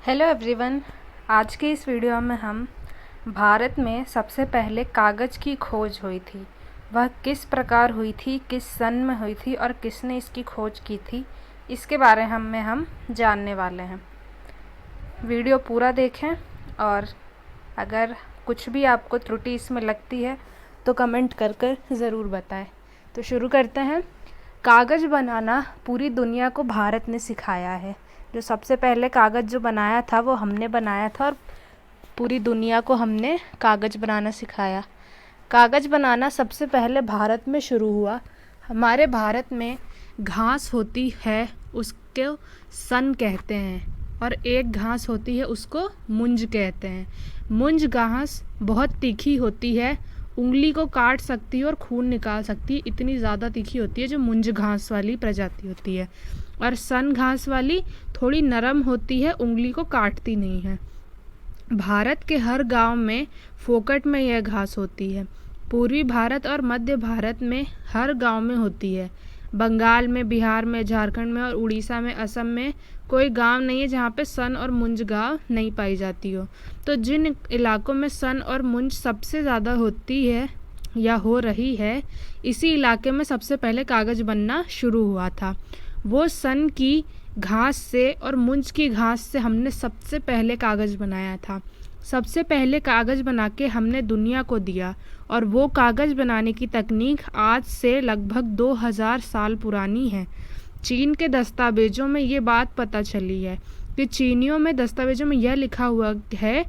Hello everyone. आज के इस वीडियो में हम भारत में सबसे पहले कागज़ की खोज हुई थी, वह किस प्रकार हुई थी, किस सन में हुई थी और किसने इसकी खोज की थी, इसके बारे में हम जानने वाले हैं। वीडियो पूरा देखें और अगर कुछ भी आपको त्रुटि इसमें लगती है तो कमेंट कर ज़रूर बताएं। तो शुरू करते हैं। कागज़ बनाना पूरी दुनिया को भारत ने सिखाया है। जो सबसे पहले कागज़ जो बनाया था वो हमने बनाया था और पूरी दुनिया को हमने कागज़ बनाना सिखाया। कागज़ बनाना सबसे पहले भारत में शुरू हुआ। हमारे भारत में घास होती है, उसको सन कहते हैं, और एक घास होती है उसको मुंज कहते हैं। मुंज घास बहुत तीखी होती है, उंगली को काट सकती है और खून निकाल सकती है, इतनी ज़्यादा तीखी होती है जो मुंज घास वाली प्रजाति होती है। और सन घास वाली थोड़ी नरम होती है, उंगली को काटती नहीं है। भारत के हर गांव में फोकट में यह घास होती है। पूर्वी भारत और मध्य भारत में हर गांव में होती है। बंगाल में, बिहार में, झारखंड में और उड़ीसा में, असम में कोई गांव नहीं है जहां पे सन और मुंज गांव नहीं पाई जाती हो। तो जिन इलाकों में सन और मुंज सबसे ज़्यादा होती है या हो रही है, इसी इलाके में सबसे पहले कागज़ बनना शुरू हुआ था। वो सन की घास से और मुंज की घास से हमने सबसे पहले कागज़ बनाया था। सबसे पहले कागज़ बना के हमने दुनिया को दिया, और वो कागज़ बनाने की तकनीक आज से लगभग 2000 साल पुरानी है। चीन के दस्तावेज़ों में ये बात पता चली है कि चीनियों में दस्तावेज़ों में यह लिखा हुआ है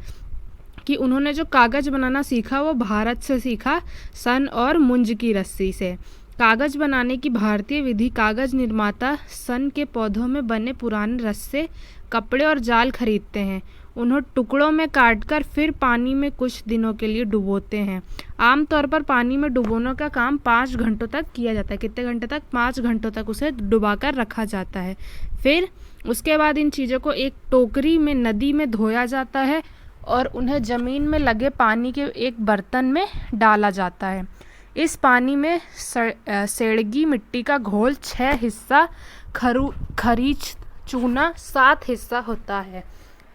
कि उन्होंने जो कागज़ बनाना सीखा वो भारत से सीखा, सन और मुंज की रस्सी से। कागज़ बनाने की भारतीय विधि: कागज़ निर्माता सन के पौधों में बने पुराने रस्से, कपड़े और जाल खरीदते हैं। उन्हें टुकड़ों में काटकर फिर पानी में कुछ दिनों के लिए डुबोते हैं। आमतौर पर पानी में डुबोने का काम 5 घंटों तक किया जाता है। कितने घंटे तक? 5 घंटों तक उसे डुबाकर रखा जाता है। फिर उसके बाद इन चीज़ों को एक टोकरी में नदी में धोया जाता है और उन्हें ज़मीन में लगे पानी के एक बर्तन में डाला जाता है। इस पानी में सेड़गी मिट्टी का घोल 6 हिस्सा, खरीच चूना 7 हिस्सा होता है।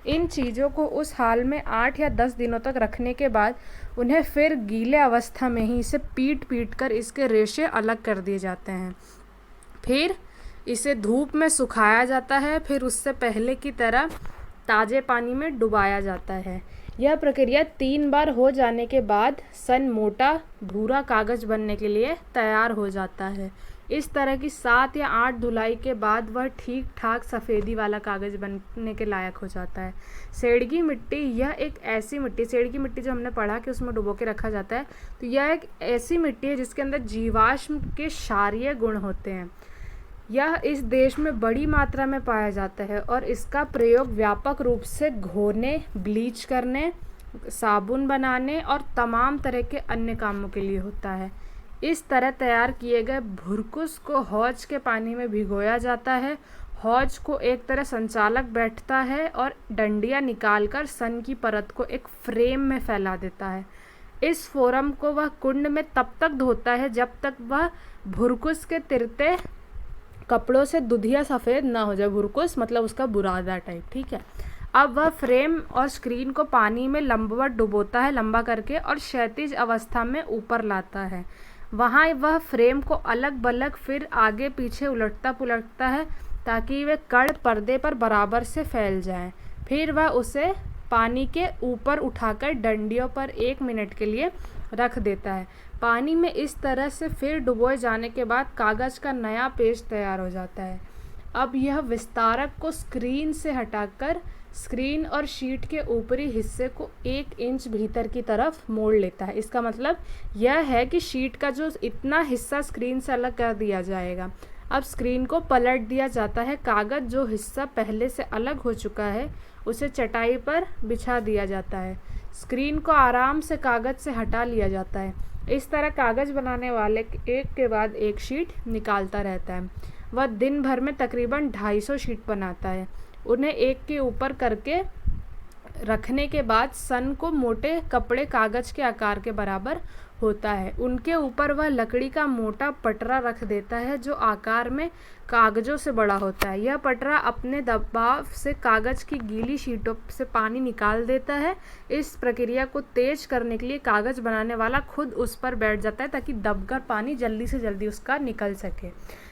इन चीज़ों को उस हाल में 8 या 10 दिनों तक रखने के बाद उन्हें फिर गीले अवस्था में ही इसे पीट कर इसके रेशे अलग कर दिए जाते हैं। फिर इसे धूप में सुखाया जाता है। फिर उससे पहले की तरह ताज़े पानी में डुबाया जाता है। यह प्रक्रिया 3 बार हो जाने के बाद सन मोटा भूरा कागज़ बनने के लिए तैयार हो जाता है। इस तरह की 7 या 8 धुलाई के बाद वह ठीक ठाक सफ़ेदी वाला कागज़ बनने के लायक हो जाता है। सेड़गी मिट्टी: यह एक ऐसी मिट्टी, सेड़गी मिट्टी जो हमने पढ़ा कि उसमें डुबो के रखा जाता है, तो यह एक ऐसी मिट्टी है जिसके अंदर जीवाश्म के क्षारीय गुण होते हैं। यह इस देश में बड़ी मात्रा में पाया जाता है और इसका प्रयोग व्यापक रूप से घोने, ब्लीच करने, साबुन बनाने और तमाम तरह के अन्य कामों के लिए होता है। इस तरह तैयार किए गए भुरकुस को हौज के पानी में भिगोया जाता है। हौज को एक तरह संचालक बैठता है और डंडियाँ निकालकर सन की परत को एक फ्रेम में फैला देता है। इस फोरम को वह कुंड में तब तक धोता है जब तक वह भुरकुस के तिरते कपड़ों से दुधिया सफ़ेद ना हो जाए। भुरकुस मतलब उसका बुरादा टाइप, ठीक है। अब वह फ्रेम और स्क्रीन को पानी में लंबवत डुबोता है, लंबा करके, और क्षैतिज अवस्था में ऊपर लाता है। वहाँ वह फ्रेम को अलग बलग फिर आगे पीछे उलटता पुलटता है ताकि वे कण पर्दे पर बराबर से फैल जाएं। फिर वह उसे पानी के ऊपर उठाकर डंडियों पर 1 मिनट के लिए रख देता है। पानी में इस तरह से फिर डुबोए जाने के बाद कागज़ का नया पेज तैयार हो जाता है। अब यह विस्तारक को स्क्रीन से हटाकर स्क्रीन और शीट के ऊपरी हिस्से को 1 इंच भीतर की तरफ मोड़ लेता है। इसका मतलब यह है कि शीट का जो इतना हिस्सा स्क्रीन से अलग कर दिया जाएगा। अब स्क्रीन को पलट दिया जाता है। कागज़ जो हिस्सा पहले से अलग हो चुका है उसे चटाई पर बिछा दिया जाता है। स्क्रीन को आराम से कागज़ से हटा लिया जाता है। इस तरह कागज़ बनाने वाले एक के बाद एक शीट निकालता रहता है। वह दिन भर में तकरीबन 250 शीट बनाता है। उन्हें एक के ऊपर करके रखने के बाद सन को मोटे कपड़े कागज़ के आकार के बराबर होता है। उनके ऊपर वह लकड़ी का मोटा पटरा रख देता है जो आकार में कागजों से बड़ा होता है। यह पटरा अपने दबाव से कागज की गीली शीटों से पानी निकाल देता है। इस प्रक्रिया को तेज करने के लिए कागज बनाने वाला खुद उस पर बैठ जाता है ताकि दबकर पानी जल्दी से जल्दी उसका निकल सके।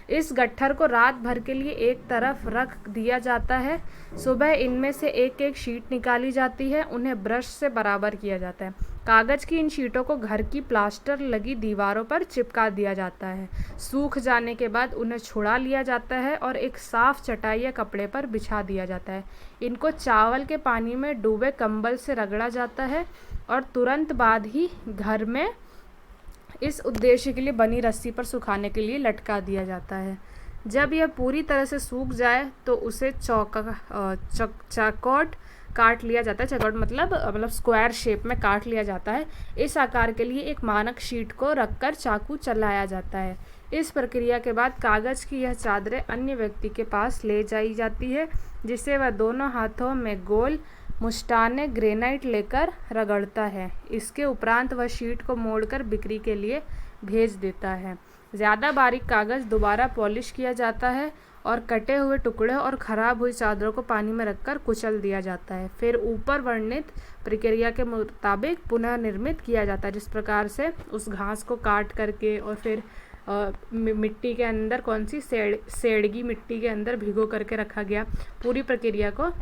इस गट्ठर को रात भर के लिए एक तरफ रख दिया जाता है। सुबह इनमें से एक एक शीट निकाली जाती है, उन्हें ब्रश से बराबर किया जाता है। कागज की इन शीटों को घर की प्लास्टर लगी दीवारों पर चिपका दिया जाता है। सूख जाने के बाद उन्हें छुड़ा लिया जाता है और एक साफ चटाई या कपड़े पर बिछा दिया जाता है। इनको चावल के पानी में डूबे कंबल से रगड़ा जाता है और तुरंत बाद ही घर में इस उद्देश्य के लिए बनी रस्सी पर सुखाने के लिए लटका दिया जाता है। जब यह पूरी तरह से सूख जाए तो उसे चौकोट काट लिया जाता है। चौकोट मतलब स्क्वायर शेप में काट लिया जाता है। इस आकार के लिए एक मानक शीट को रखकर चाकू चलाया जाता है। इस प्रक्रिया के बाद कागज की यह चादरें अन्य व्यक्ति के पास ले जाई जाती है, जिसे वह दोनों हाथों में गोल मुस्टाने ग्रेनाइट लेकर रगड़ता है। इसके उपरांत वह शीट को मोड़कर बिक्री के लिए भेज देता है। ज़्यादा बारीक कागज़ दोबारा पॉलिश किया जाता है और कटे हुए टुकड़े और ख़राब हुई चादरों को पानी में रखकर कुचल दिया जाता है। फिर ऊपर वर्णित प्रक्रिया के मुताबिक पुनः निर्मित किया जाता है, जिस प्रकार से उस घास को काट करके और फिर मिट्टी के अंदर कौन सी सेड़गी मिट्टी के अंदर भिगो करके रखा गया, पूरी प्रक्रिया को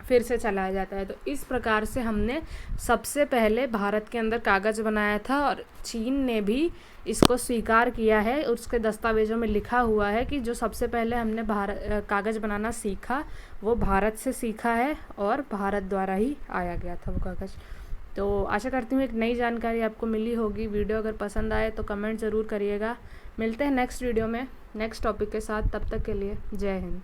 फिर से चलाया जाता है। तो इस प्रकार से हमने सबसे पहले भारत के अंदर कागज़ बनाया था और चीन ने भी इसको स्वीकार किया है। उसके दस्तावेज़ों में लिखा हुआ है कि जो सबसे पहले हमने कागज़ बनाना सीखा वो भारत से सीखा है और भारत द्वारा ही आया गया था वो कागज़। तो आशा करती हूँ एक नई जानकारी आपको मिली होगी। वीडियो अगर पसंद आए तो कमेंट ज़रूर करिएगा। मिलते हैं नेक्स्ट वीडियो में नेक्स्ट टॉपिक के साथ। तब तक के लिए जय हिंद।